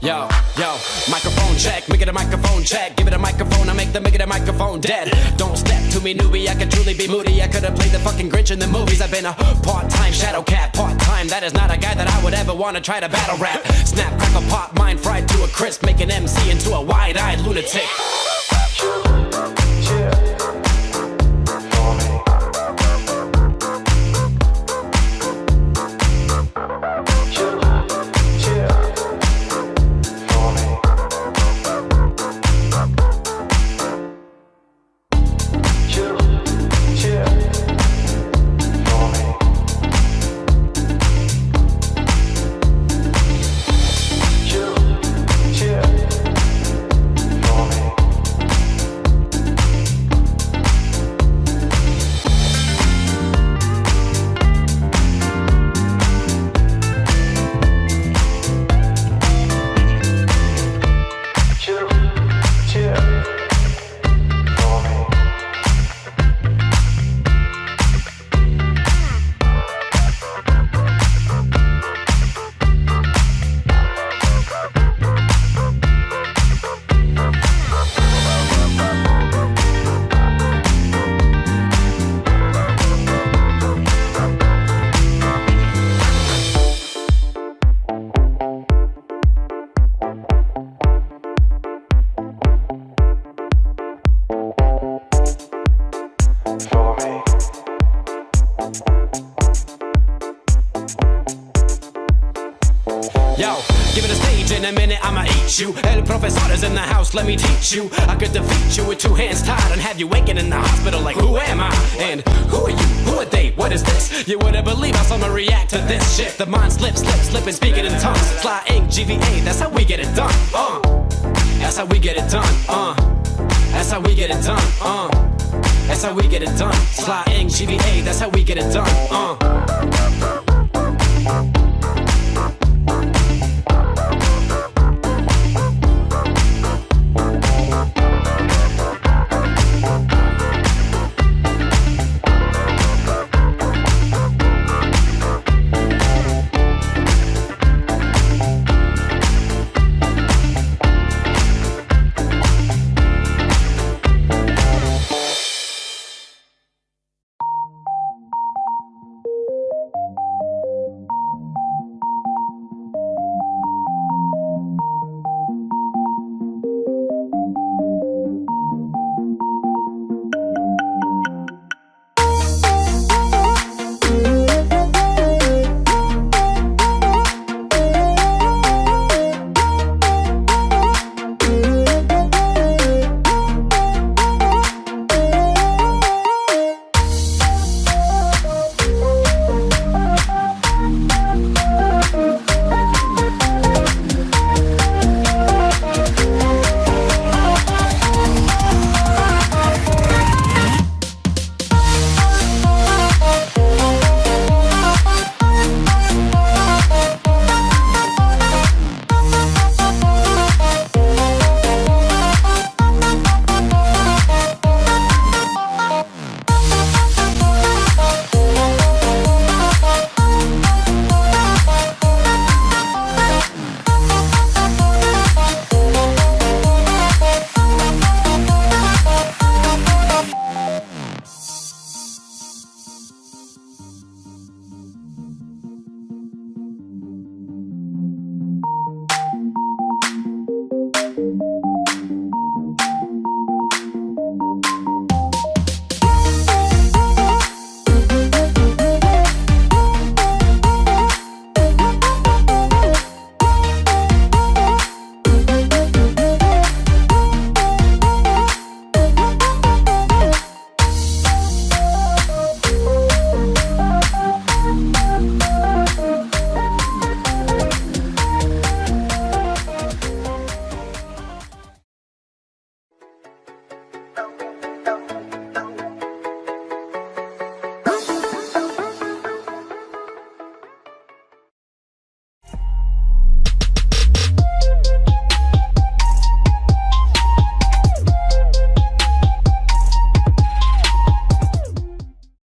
Yo, microphone check, make it a microphone check. Give it a microphone, I make it a microphone dead. Don't step to me, newbie, I could truly be moody. I could've played the fucking Grinch in the movies. I've been a part-time shadow cat, part-time. That is not a guy that I would ever wanna try to battle rap. Snap, crackle, pop, mind fried to a crisp. Make an MC into a wide-eyed lunatic. Yo, give it a stage in a minute, I'ma eat you. El profesor is in the house, let me teach you. I could defeat you with two hands tied and have you waking in the hospital like, who am I? And who are you? Who are they? What is this? You wouldn't believe how someone react to this shit. The mind slipping, speaking in tongues. Sly ink, GVA, that's how we get it done. That's how we get it done. That's how we get it done. That's how we get it done. Sly ink, GVA, that's how we get it done.